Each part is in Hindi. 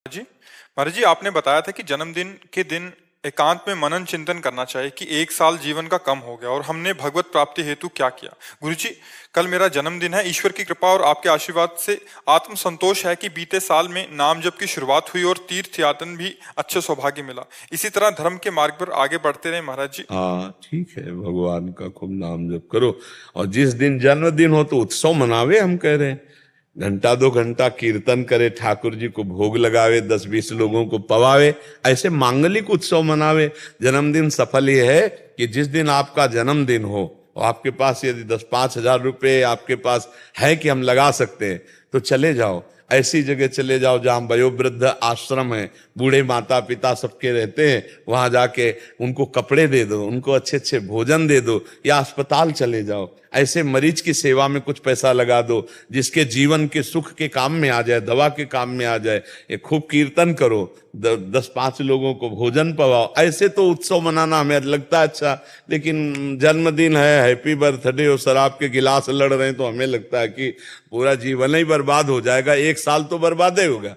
जी, महाराज जी, आपने बताया था कि जन्मदिन के दिन एकांत में मनन चिंतन करना चाहिए कि एक साल जीवन का कम हो गया और हमने भगवत प्राप्ति हेतु क्या किया। गुरु जी, कल मेरा जन्मदिन है। ईश्वर की कृपा और आपके आशीर्वाद से आत्म संतोष है कि बीते साल में नाम जप की शुरुआत हुई और तीर्थ यातन भी अच्छे सौभाग्य मिला। इसी तरह धर्म के मार्ग पर आगे बढ़ते रहे महाराज जी। हाँ ठीक है, भगवान का खूब नाम जप करो। और जिस दिन जन्मदिन हो तो उत्सव मनावे, हम कह रहे हैं। घंटा 2 घंटा कीर्तन करे, ठाकुर जी को भोग लगावे, 10-20 लोगों को पवावे, ऐसे मांगलिक उत्सव मनावे। जन्मदिन सफल ये है कि जिस दिन आपका जन्मदिन हो और आपके पास यदि 10-5 हजार रुपये आपके पास है कि हम लगा सकते हैं, तो चले जाओ, ऐसी जगह चले जाओ जहां वयोवृद्ध आश्रम है, बूढ़े माता पिता सबके रहते हैं, वहां जाके उनको कपड़े दे दो, उनको अच्छे अच्छे भोजन दे दो, या अस्पताल चले जाओ, ऐसे मरीज की सेवा में कुछ पैसा लगा दो जिसके जीवन के सुख के काम में आ जाए, दवा के काम में आ जाए। ये खूब कीर्तन करो, 10-5 लोगों को भोजन पवाओ। ऐसे तो उत्सव मनाना हमें लगता है अच्छा, लेकिन जन्मदिन है, हैप्पी बर्थडे और शराब के गिलास लड़ रहे हैं तो हमें लगता है कि पूरा जीवन ही बर्बाद हो जाएगा। एक साल तो बर्बाद ही होगा।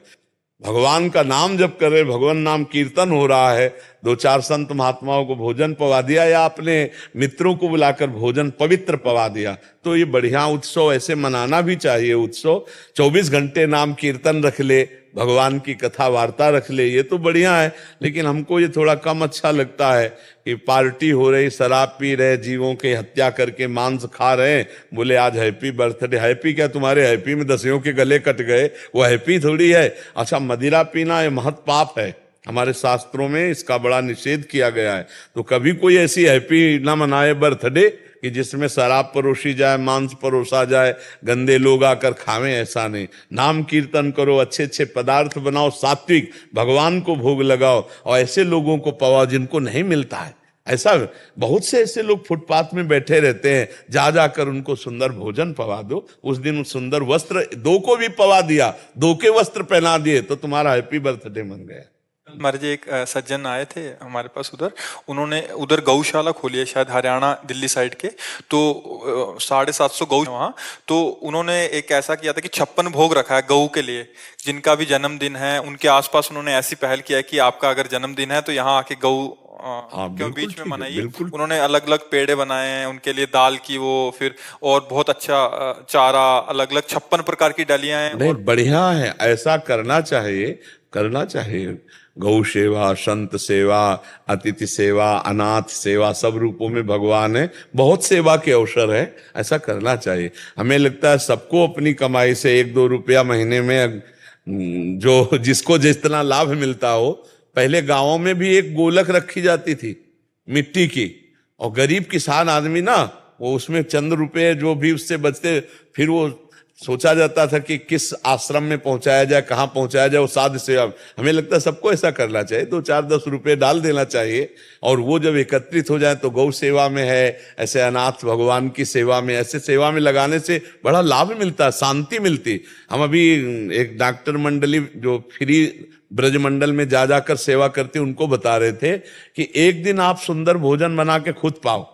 भगवान का नाम जप कर रहे, भगवान नाम कीर्तन हो रहा है, 2-4 संत महात्माओं को भोजन पवा दिया या अपने मित्रों को बुलाकर भोजन पवित्र पवा दिया, तो ये बढ़िया उत्सव, ऐसे मनाना भी चाहिए उत्सव। 24 घंटे नाम कीर्तन रख ले, भगवान की कथा वार्ता रख ले, ये तो बढ़िया है। लेकिन हमको ये थोड़ा कम अच्छा लगता है कि पार्टी हो रही, शराब पी रहे, जीवों की हत्या करके मांस खा रहे हैं, बोले आज हैप्पी बर्थडे। हैप्पी क्या, तुम्हारे हैप्पी में दसियों के गले कट गए, वो हैप्पी थोड़ी है। अच्छा, मदिरा पीना ये महत पाप है, हमारे शास्त्रों में इसका बड़ा निषेध किया गया है। तो कभी कोई ऐसी हैप्पी ना मनाए बर्थडे कि जिसमें शराब परोसी जाए, मांस परोसा जाए, गंदे लोग आकर खावें, ऐसा नहीं। नाम कीर्तन करो, अच्छे अच्छे पदार्थ बनाओ, सात्विक, भगवान को भोग लगाओ, और ऐसे लोगों को पवाओ जिनको नहीं मिलता है। ऐसा बहुत से ऐसे लोग फुटपाथ में बैठे रहते हैं, जा जाकर उनको सुंदर भोजन पवा दो। उस दिन सुंदर वस्त्र, 2 को भी पवा दिया, 2 के वस्त्र पहना दिए, तो तुम्हारा हैप्पी बर्थडे बन गया। हमारे जी एक सज्जन आए थे हमारे पास उधर, उन्होंने उधर गौशाला खोली है शायद हरियाणा दिल्ली साइड के, तो 750 गौ वहाँ। तो उन्होंने एक ऐसा किया था कि 56 भोग रखा है गऊ के लिए, जिनका भी जन्मदिन है उनके आसपास उन्होंने ऐसी पहल किया है कि आपका अगर जन्मदिन है तो यहाँ आके गऊ क्यों बीच में मनाइए। उन्होंने अलग अलग पेड़े बनाए हैं उनके लिए, दाल की वो, फिर और बहुत अच्छा चारा, अलग अलग 56 प्रकार की डलियां हैं। नहीं, बढ़िया है, ऐसा करना चाहिए, करना चाहिए। गौ सेवा, संत सेवा, अतिथि सेवा, अनाथ सेवा, सब रूपों में भगवान है, बहुत सेवा के अवसर है, ऐसा करना चाहिए। हमें लगता है सबको अपनी कमाई से 1-2 रुपया महीने में, जो जिसको जितना लाभ मिलता हो। पहले गांवों में भी एक गोलक रखी जाती थी मिट्टी की, और गरीब किसान आदमी ना, वो उसमें चंद रुपए जो भी उससे बचते, फिर वो सोचा जाता था कि किस आश्रम में पहुंचाया जाए, कहाँ पहुंचाया जाए, वो साध सेवा। हमें लगता है सबको ऐसा करना चाहिए, 2-4-10 रुपए डाल देना चाहिए, और वो जब एकत्रित हो जाए तो गौ सेवा में है, ऐसे अनाथ भगवान की सेवा में, ऐसे सेवा में लगाने से बड़ा लाभ मिलता है, शांति मिलती। हम अभी एक डॉक्टर मंडली जो फ्री ब्रज मंडल में जा जाकर सेवा करते, उनको बता रहे थे कि एक दिन आप सुंदर भोजन बना के खुद पाओ,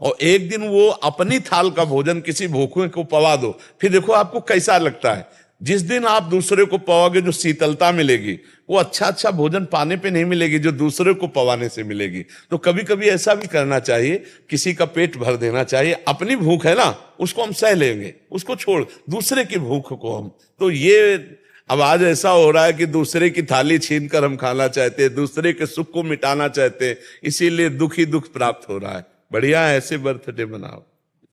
और एक दिन वो अपनी थाल का भोजन किसी भूखे को पवा दो, फिर देखो आपको कैसा लगता है। जिस दिन आप दूसरे को पवाओगे, जो शीतलता मिलेगी वो अच्छा अच्छा भोजन पाने पे नहीं मिलेगी, जो दूसरे को पवाने से मिलेगी। तो कभी कभी ऐसा भी करना चाहिए, किसी का पेट भर देना चाहिए। अपनी भूख है ना, उसको हम सह लेंगे, उसको छोड़, दूसरे की भूख को हम, तो ये अब आज ऐसा हो रहा है कि दूसरे की थाली छीन कर हम खाना चाहते हैं, दूसरे के सुख को मिटाना चाहते हैं, इसीलिए दुख ही दुख प्राप्त हो रहा है। बढ़िया है, ऐसे बर्थडे मनाओ।